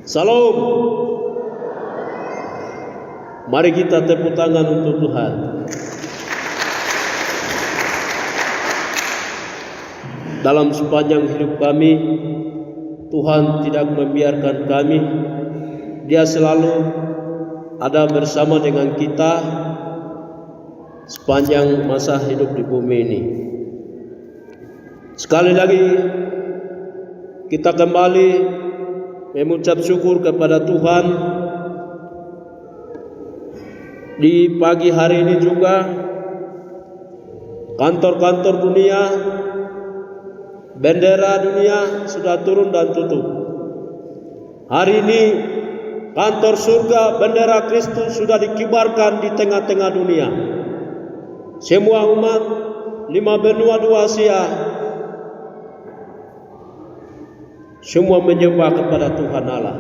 Salam. Mari kita tepuk tangan untuk Tuhan. Dalam sepanjang hidup kami, Tuhan tidak membiarkan kami. Dia selalu ada bersama dengan kita sepanjang masa hidup di bumi ini. Sekali lagi kita kembali mengucap syukur kepada Tuhan. Di pagi hari ini juga kantor-kantor dunia, bendera dunia sudah turun dan tutup. Hari ini kantor surga, bendera Kristus sudah dikibarkan di tengah-tengah dunia. Semua umat 5 benua 2 Asia semua menyembah kepada Tuhan Allah.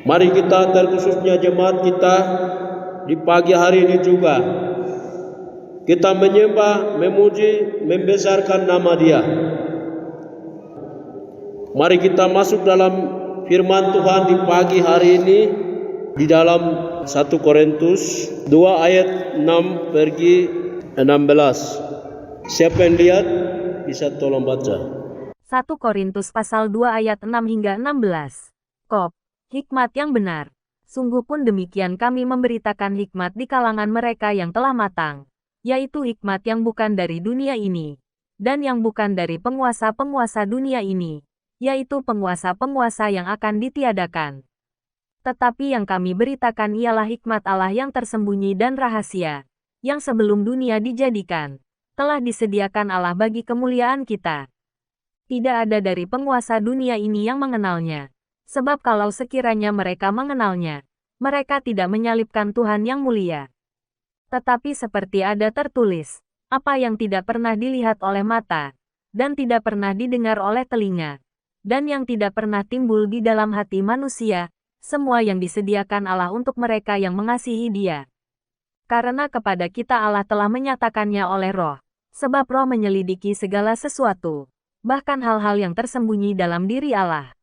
Mari kita, terkhususnya jemaat kita, di pagi hari ini juga kita menyembah, memuji, membesarkan nama Dia. Mari kita masuk dalam firman Tuhan di pagi hari ini di dalam 1 Korintus 2 ayat 6 pergi 16. Siapa yang lihat bisa tolong baca. 1 Korintus pasal 2 ayat 6 hingga 16. Kop, hikmat yang benar. Sungguh pun demikian kami memberitakan hikmat di kalangan mereka yang telah matang, yaitu hikmat yang bukan dari dunia ini, dan yang bukan dari penguasa-penguasa dunia ini, yaitu penguasa-penguasa yang akan ditiadakan. Tetapi yang kami beritakan ialah hikmat Allah yang tersembunyi dan rahasia, yang sebelum dunia dijadikan, telah disediakan Allah bagi kemuliaan kita. Tidak ada dari penguasa dunia ini yang mengenalnya. Sebab kalau sekiranya mereka mengenalnya, mereka tidak menyalibkan Tuhan yang mulia. Tetapi seperti ada tertulis, apa yang tidak pernah dilihat oleh mata, dan tidak pernah didengar oleh telinga, dan yang tidak pernah timbul di dalam hati manusia, semua yang disediakan Allah untuk mereka yang mengasihi Dia. Karena kepada kita Allah telah menyatakannya oleh Roh, sebab Roh menyelidiki segala sesuatu, bahkan hal-hal yang tersembunyi dalam diri Allah.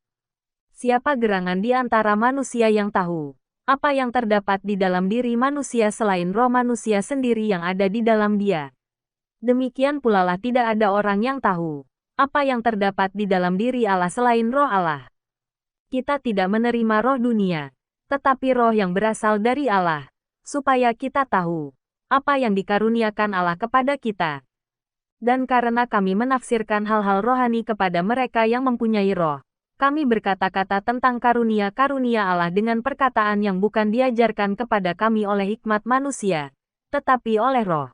Siapa gerangan di antara manusia yang tahu apa yang terdapat di dalam diri manusia selain roh manusia sendiri yang ada di dalam dia? Demikian pula lah tidak ada orang yang tahu apa yang terdapat di dalam diri Allah selain roh Allah. Kita tidak menerima roh dunia, tetapi roh yang berasal dari Allah, supaya kita tahu apa yang dikaruniakan Allah kepada kita. Dan karena kami menafsirkan hal-hal rohani kepada mereka yang mempunyai roh, kami berkata-kata tentang karunia-karunia Allah dengan perkataan yang bukan diajarkan kepada kami oleh hikmat manusia, tetapi oleh roh.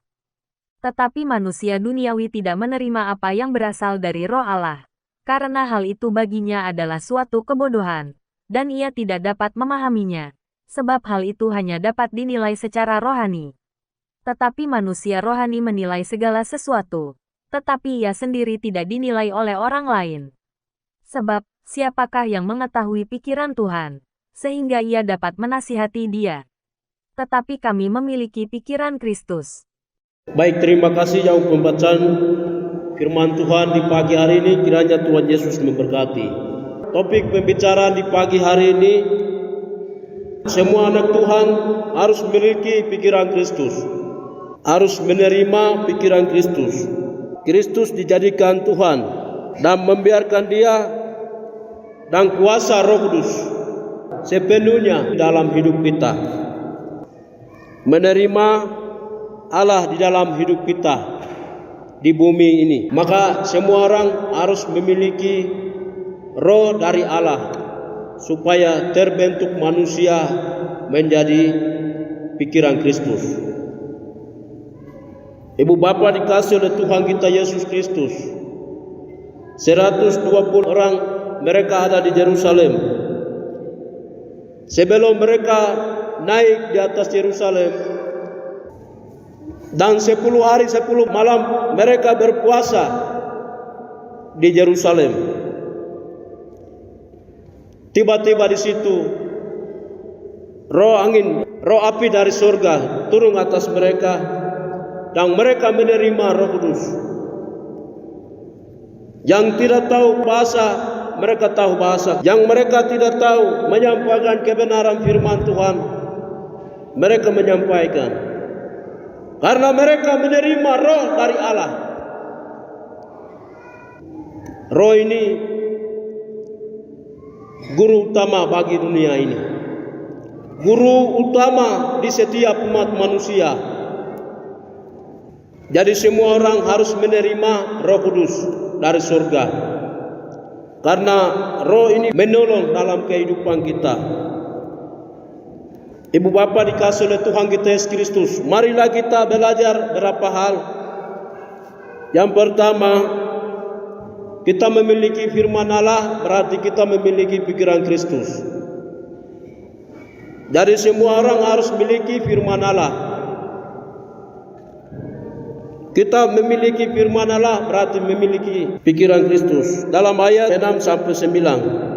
Tetapi manusia duniawi tidak menerima apa yang berasal dari roh Allah, karena hal itu baginya adalah suatu kebodohan, dan ia tidak dapat memahaminya, sebab hal itu hanya dapat dinilai secara rohani. Tetapi manusia rohani menilai segala sesuatu, tetapi ia sendiri tidak dinilai oleh orang lain. Sebab, siapakah yang mengetahui pikiran Tuhan, sehingga ia dapat menasihati Dia? Tetapi kami memiliki pikiran Kristus. Baik, terima kasih jauh pembacaan firman Tuhan di pagi hari ini. Kiranya Tuhan Yesus memberkati. Topik pembicaraan di pagi hari ini, semua anak Tuhan harus memiliki pikiran Kristus, harus menerima pikiran Kristus. Kristus dijadikan Tuhan dan membiarkan Dia dan kuasa Roh Kudus sepenuhnya dalam hidup kita. Menerima Allah di dalam hidup kita di bumi ini. Maka semua orang harus memiliki roh dari Allah supaya terbentuk manusia menjadi pikiran Kristus. Ibu bapa dikasih oleh Tuhan kita Yesus Kristus, 120 orang mereka ada di Yerusalem. Sebelum mereka naik di atas Yerusalem, dan 10 hari 10 malam mereka berpuasa di Yerusalem. Tiba-tiba di situ roh angin, roh api dari surga turun atas mereka, dan mereka menerima Roh Kudus. Yang tidak tahu bahasa mereka tahu bahasa. Yang mereka tidak tahu menyampaikan kebenaran firman Tuhan, mereka menyampaikan. Karena mereka menerima roh dari Allah. Roh ini guru utama bagi dunia ini. Guru utama di setiap umat manusia. Jadi semua orang harus menerima Roh Kudus dari surga. Karena roh ini menolong dalam kehidupan kita. Ibu bapa dikasih oleh Tuhan kita Yesus Kristus, marilah kita belajar beberapa hal. Yang pertama, kita memiliki firman Allah, berarti kita memiliki pikiran Kristus. Jadi semua orang harus memiliki firman Allah. Kita memiliki firman Allah berarti memiliki pikiran Kristus. Dalam ayat 6-9.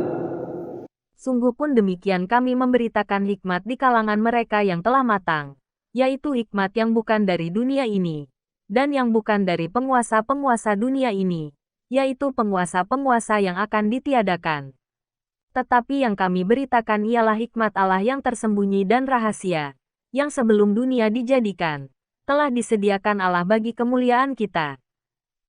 Sungguh pun demikian kami memberitakan hikmat di kalangan mereka yang telah matang, yaitu hikmat yang bukan dari dunia ini, dan yang bukan dari penguasa-penguasa dunia ini, yaitu penguasa-penguasa yang akan ditiadakan. Tetapi yang kami beritakan ialah hikmat Allah yang tersembunyi dan rahasia, yang sebelum dunia dijadikan, telah disediakan Allah bagi kemuliaan kita.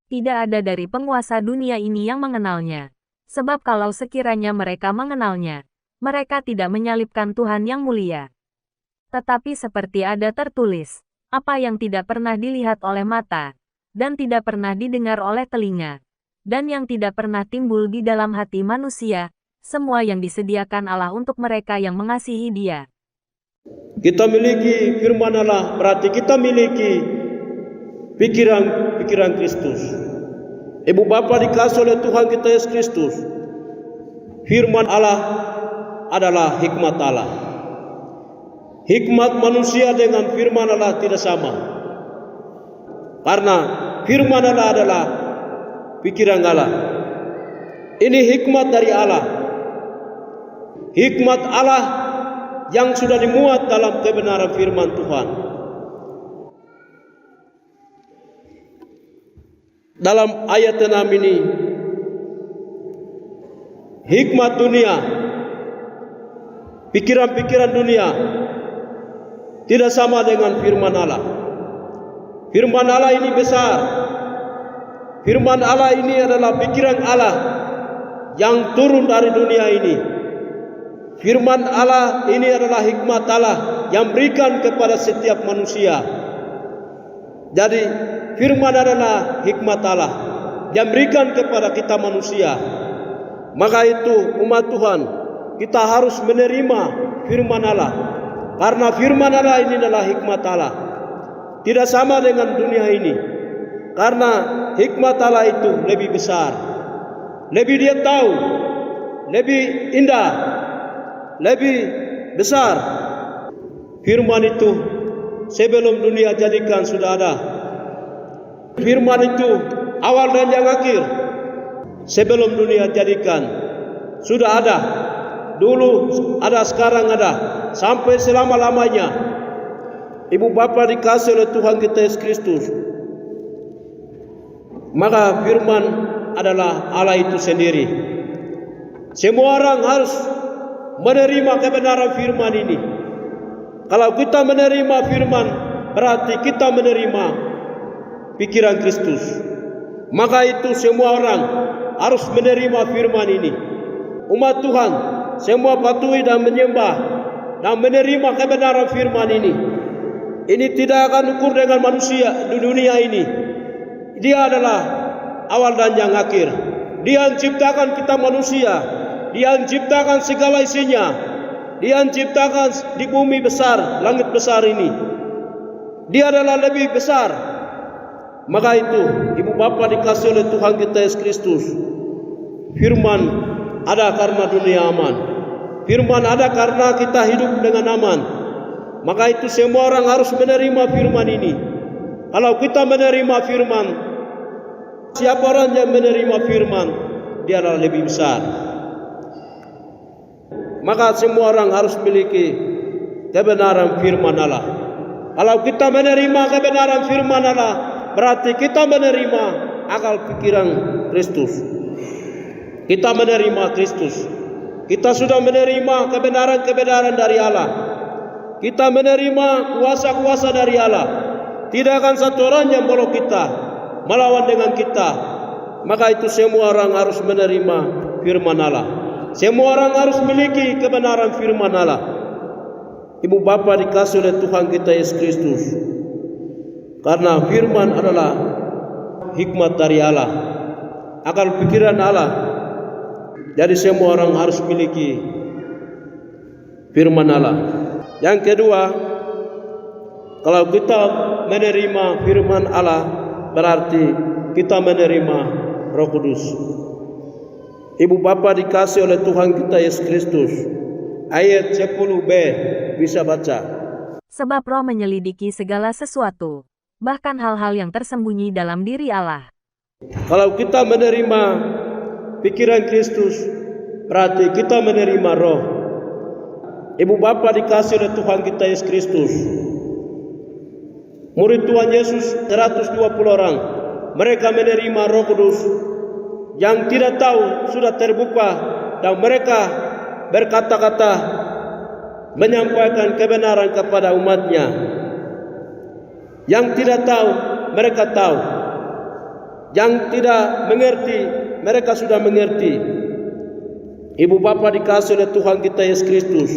Tidak ada dari penguasa dunia ini yang mengenalnya. Sebab kalau sekiranya mereka mengenalnya, mereka tidak menyalibkan Tuhan yang mulia. Tetapi seperti ada tertulis, apa yang tidak pernah dilihat oleh mata, dan tidak pernah didengar oleh telinga, dan yang tidak pernah timbul di dalam hati manusia, semua yang disediakan Allah untuk mereka yang mengasihi Dia. Kita miliki firman Allah, berarti kita miliki pikiran Kristus. Ibu bapa dikasih oleh Tuhan kita Yesus Kristus. Firman Allah adalah hikmat Allah. Hikmat manusia dengan firman Allah tidak sama. Karena firman Allah adalah pikiran Allah. Ini hikmat dari Allah. Hikmat Allah yang sudah dimuat dalam kebenaran firman Tuhan. Dalam ayat 6 ini, hikmat dunia, pikiran-pikiran dunia tidak sama dengan firman Allah. Firman Allah ini besar. Firman Allah ini adalah pikiran Allah yang turun dari dunia ini. Firman Allah ini adalah hikmat Allah yang berikan kepada setiap manusia. Jadi firman adalah hikmat Allah yang berikan kepada kita manusia. Maka itu umat Tuhan, kita harus menerima firman Allah. Karena firman Allah ini adalah hikmat Allah. Tidak sama dengan dunia ini. Karena hikmat Allah itu lebih besar. Lebih dia tahu. Lebih indah. Lebih besar. Firman itu sebelum dunia jadikan sudah ada. Firman itu awal dan yang akhir. Sebelum dunia jadikan sudah ada. Dulu ada, sekarang ada, sampai selama-lamanya. Ibu bapa dikasih oleh Tuhan kita Yesus Kristus. Maka firman adalah Allah itu sendiri. Semua orang harus menerima kebenaran firman ini. Kalau kita menerima firman, berarti kita menerima pikiran Kristus. Maka itu semua orang harus menerima firman ini. Umat Tuhan semua patuhi dan menyembah dan menerima kebenaran firman ini. Ini tidak akan ukur dengan manusia di dunia ini. Dia adalah awal dan yang akhir. Dia yang ciptakan kita manusia. Dia yang ciptakan segala isinya. Dia yang ciptakan di bumi besar, langit besar ini. Dia adalah lebih besar. Maka itu, ibu bapa dikasih oleh Tuhan kita Yesus Kristus. Firman ada karena dunia aman. Firman ada karena kita hidup dengan aman. Maka itu semua orang harus menerima firman ini. Kalau kita menerima firman, siapa orang yang menerima firman, dia adalah lebih besar. Maka semua orang harus memiliki kebenaran firman Allah. Kalau kita menerima kebenaran firman Allah, berarti kita menerima akal pikiran Kristus. Kita menerima Kristus. Kita sudah menerima kebenaran-kebenaran dari Allah. Kita menerima kuasa-kuasa dari Allah. Tidak akan satu orang yang boleh kita melawan dengan kita. Maka itu semua orang harus menerima firman Allah. Semua orang harus memiliki kebenaran firman Allah. Ibu bapa dikasih oleh Tuhan kita Yesus Kristus. Karena firman adalah hikmat dari Allah, akal pikiran Allah. Jadi semua orang harus memiliki firman Allah. Yang kedua, kalau kita menerima firman Allah, berarti kita menerima Roh Kudus. Ibu bapa dikasih oleh Tuhan kita Yesus Kristus. Ayat 10b bisa baca. Sebab Roh menyelidiki segala sesuatu, bahkan hal-hal yang tersembunyi dalam diri Allah. Kalau kita menerima pikiran Kristus, berarti kita menerima Roh. Ibu bapa dikasih oleh Tuhan kita Yesus Kristus. Murid Tuhan Yesus 120 orang. Mereka menerima Roh Kudus. Yang tidak tahu sudah terbuka dan mereka berkata-kata menyampaikan kebenaran kepada umatnya. Yang tidak tahu mereka tahu. Yang tidak mengerti mereka sudah mengerti. Ibu bapa dikasih oleh Tuhan kita Yesus Kristus.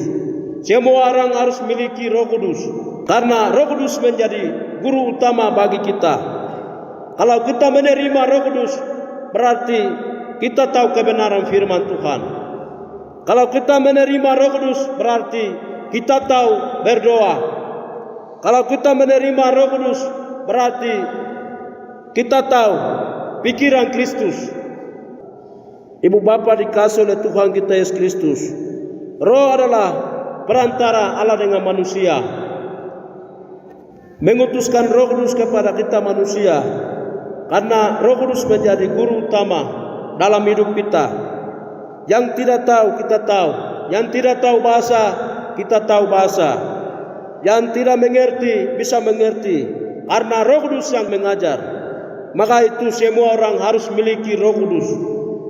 Semua orang harus memiliki Roh Kudus, karena Roh Kudus menjadi guru utama bagi kita. Kalau kita menerima Roh Kudus, berarti kita tahu kebenaran firman Tuhan. Kalau kita menerima Roh Kudus, berarti kita tahu berdoa. Kalau kita menerima Roh Kudus, berarti kita tahu pikiran Kristus. Ibu bapa dikasih oleh Tuhan kita Yesus Kristus. Roh adalah perantara Allah dengan manusia. Mengutuskan Roh Kudus kepada kita manusia, karena Roh Kudus menjadi guru utama dalam hidup kita. Yang tidak tahu kita tahu, yang tidak tahu bahasa kita tahu bahasa, yang tidak mengerti bisa mengerti, karena Roh Kudus yang mengajar. Maka itu semua orang harus memiliki Roh Kudus.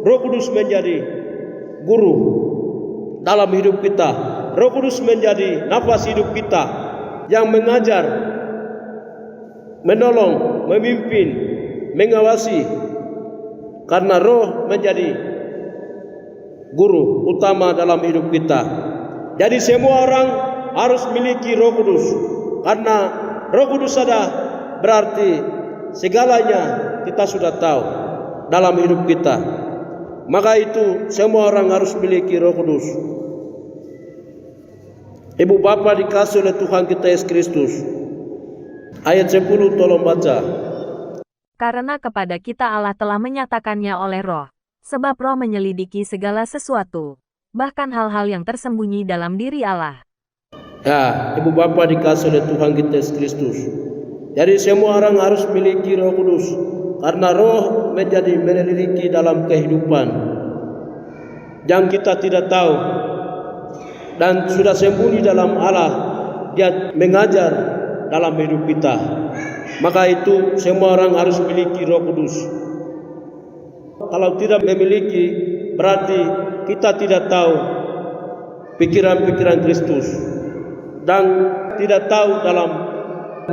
Roh Kudus menjadi guru dalam hidup kita. Roh Kudus menjadi nafas hidup kita yang mengajar, menolong, memimpin, mengawasi. Karena Roh menjadi guru utama dalam hidup kita. Jadi semua orang harus memiliki Roh Kudus. Karena Roh Kudus ada, berarti segalanya kita sudah tahu dalam hidup kita. Maka itu semua orang harus memiliki Roh Kudus. Ibu bapa dikasih oleh Tuhan kita Yesus Kristus. Ayat 10 tolong baca. Karena kepada kita Allah telah menyatakannya oleh Roh. Sebab Roh menyelidiki segala sesuatu, bahkan hal-hal yang tersembunyi dalam diri Allah. Ya, ibu bapa dikasih oleh Tuhan kita Yesus Kristus. Jadi semua orang harus memiliki Roh Kudus, karena Roh menjadi menyelidiki dalam kehidupan yang kita tidak tahu dan sudah sembunyi dalam Allah. Dia mengajar dalam hidup kita. Maka itu semua orang harus memiliki Roh Kudus. Kalau tidak memiliki, berarti kita tidak tahu pikiran-pikiran Kristus dan tidak tahu dalam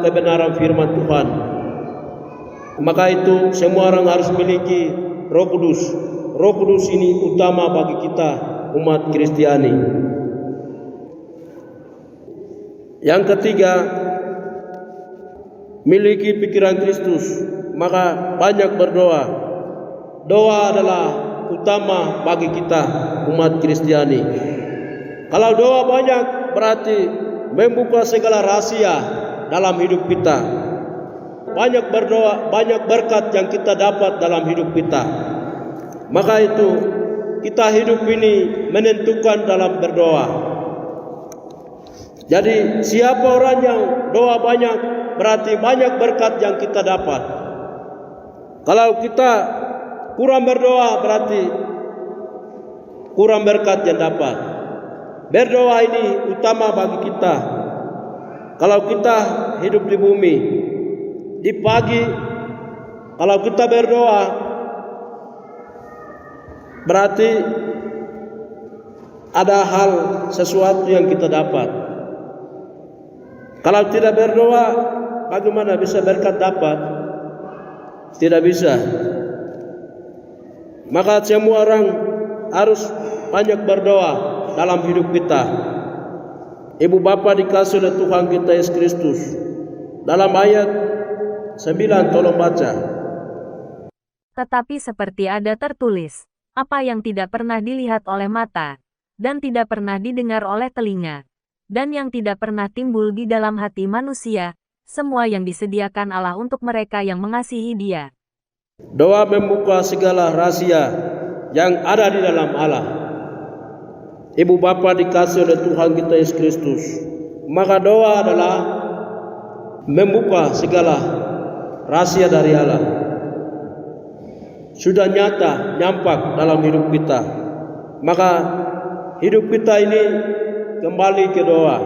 kebenaran firman Tuhan. Maka itu semua orang harus memiliki Roh Kudus. Roh Kudus ini utama bagi kita umat Kristiani. Yang ketiga, miliki pikiran Kristus, maka banyak berdoa. Doa adalah utama bagi kita umat Kristiani. Kalau doa banyak, berarti membuka segala rahasia dalam hidup kita. Banyak berdoa, banyak berkat yang kita dapat dalam hidup kita. Maka itu kita hidup ini menentukan dalam berdoa. Jadi siapa orang yang doa banyak, berarti banyak berkat yang kita dapat. Kalau kita kurang berdoa, berarti kurang berkat yang dapat. Berdoa ini utama bagi kita. Kalau kita hidup di bumi, di pagi, kalau kita berdoa, berarti ada hal sesuatu yang kita dapat. Kalau tidak berdoa, bagaimana bisa berkat dapat? Tidak bisa. Maka semua orang harus banyak berdoa dalam hidup kita. Ibu bapa dikasih oleh Tuhan kita Yesus Kristus. Dalam ayat 9 tolong baca. Tetapi seperti ada tertulis, apa yang tidak pernah dilihat oleh mata, dan tidak pernah didengar oleh telinga, dan yang tidak pernah timbul di dalam hati manusia, semua yang disediakan Allah untuk mereka yang mengasihi Dia. Doa membuka segala rahasia yang ada di dalam Allah. Ibu bapa dikasih oleh Tuhan kita Yesus Kristus. Maka doa adalah membuka segala rahasia dari Allah. Sudah nyata, nyampak dalam hidup kita. Maka hidup kita ini kembali ke doa.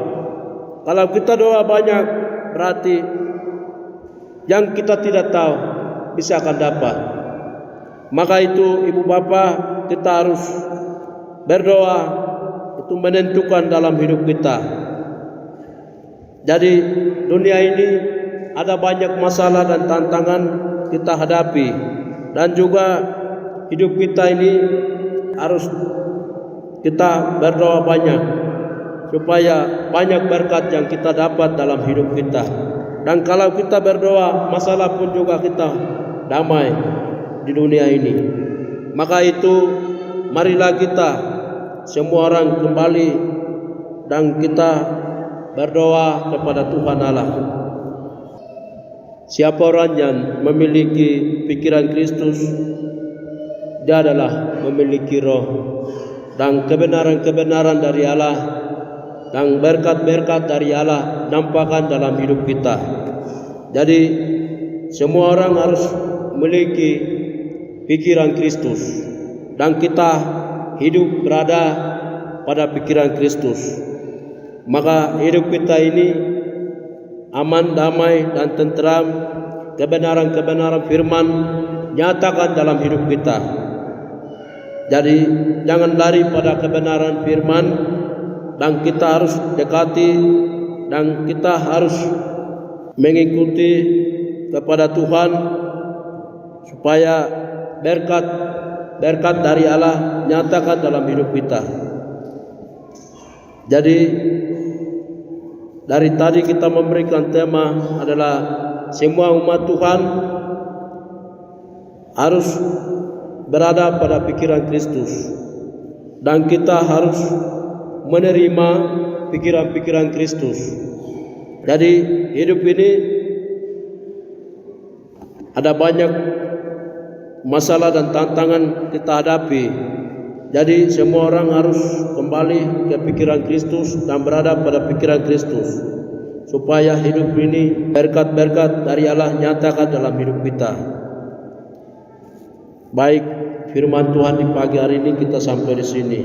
Kalau kita doa banyak, berarti yang kita tidak tahu bisa akan dapat. Maka itu ibu bapa, kita harus berdoa, itu menentukan dalam hidup kita. Jadi dunia ini ada banyak masalah dan tantangan kita hadapi, dan juga hidup kita ini harus kita berdoa banyak supaya banyak berkat yang kita dapat dalam hidup kita. Dan kalau kita berdoa, masalah pun juga kita damai di dunia ini. Maka itu marilah kita semua orang kembali dan kita berdoa kepada Tuhan Allah. Siapa orang yang memiliki pikiran Kristus, dia adalah memiliki roh dan kebenaran-kebenaran dari Allah, dan berkat-berkat dari Allah nampakkan dalam hidup kita. Jadi semua orang harus memiliki pikiran Kristus, dan kita hidup berada pada pikiran Kristus. Maka hidup kita ini aman, damai, dan tentram. Kebenaran-kebenaran firman nyatakan dalam hidup kita. Jadi jangan lari pada kebenaran firman, dan kita harus dekati, dan kita harus mengikuti kepada Tuhan supaya berkat dari Allah nyatakan dalam hidup kita. Jadi dari tadi kita memberikan tema adalah semua umat Tuhan harus berada pada pikiran Kristus, dan kita harus menerima pikiran-pikiran Kristus. Jadi hidup ini ada banyak masalah dan tantangan kita hadapi. Jadi semua orang harus kembali ke pikiran Kristus dan berada pada pikiran Kristus, supaya hidup ini berkat-berkat dari Allah nyatakan dalam hidup kita. Baik, firman Tuhan di pagi hari ini kita sampai di sini.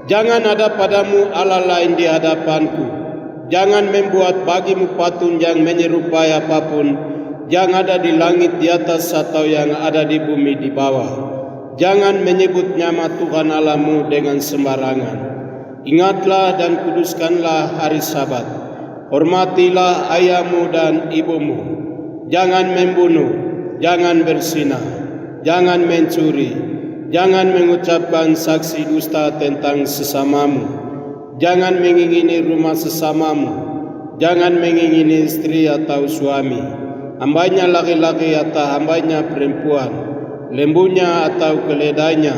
Jangan ada padamu Allah lain di hadapanku. Jangan membuat bagimu patung yang menyerupai apapun yang ada di langit di atas atau yang ada di bumi di bawah. Jangan menyebut nama Tuhan Allahmu dengan sembarangan. Ingatlah dan kuduskanlah hari Sabat. Hormatilah ayahmu dan ibumu. Jangan membunuh, jangan berzinah, jangan mencuri, jangan mengucapkan saksi dusta tentang sesamamu, jangan mengingini rumah sesamamu, jangan mengingini istri atau suami, hambanya laki-laki atau hambanya perempuan, lembunya atau keledainya,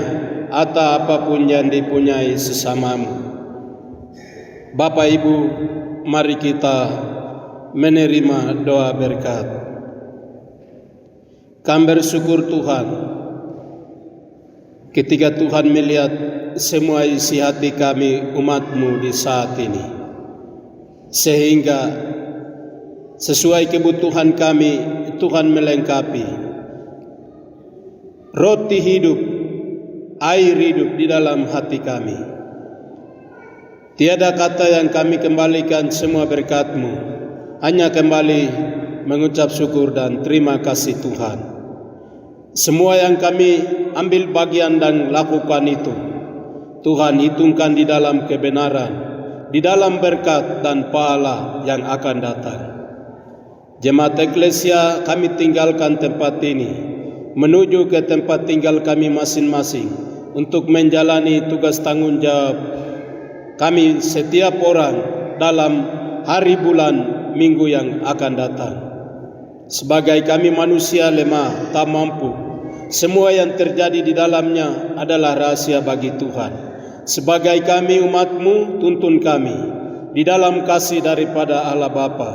atau apapun yang dipunyai sesamamu. Bapak Ibu, mari kita menerima doa berkat. Kami bersyukur Tuhan ketika Tuhan melihat semua isi hati kami umat-Mu di saat ini, sehingga sesuai kebutuhan kami Tuhan melengkapi roti hidup, air hidup di dalam hati kami. Tiada kata yang kami kembalikan semua berkat-Mu, hanya kembali mengucap syukur dan terima kasih Tuhan. Semua yang kami ambil bagian dan lakukan itu, Tuhan hitungkan di dalam kebenaran, di dalam berkat dan pahala yang akan datang. Jemaat Eklesia, kami tinggalkan tempat ini, menuju ke tempat tinggal kami masing-masing, untuk menjalani tugas tanggung jawab kami setiap orang dalam hari, bulan, minggu yang akan datang. Sebagai kami manusia lemah, tak mampu, semua yang terjadi di dalamnya adalah rahasia bagi Tuhan. Sebagai kami umat-Mu, tuntun kami di dalam kasih daripada Allah Bapa,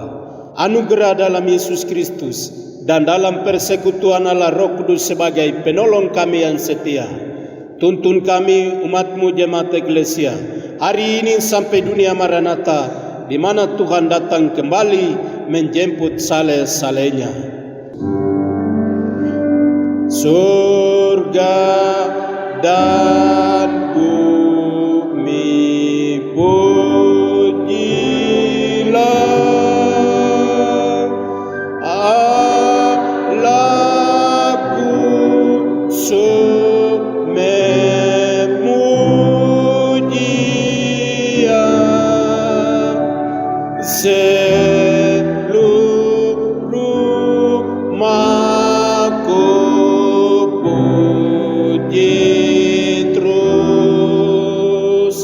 anugerah dalam Yesus Kristus, dan dalam persekutuan Allah Roh Kudus sebagai penolong kami yang setia. Tuntun kami umat-Mu jemaat Eklesia hari ini sampai dunia Maranatha, di mana Tuhan datang kembali menjemput saleh-salehnya. Surga dan bumi pujilah Allahku, seluruh makhluk puji terus.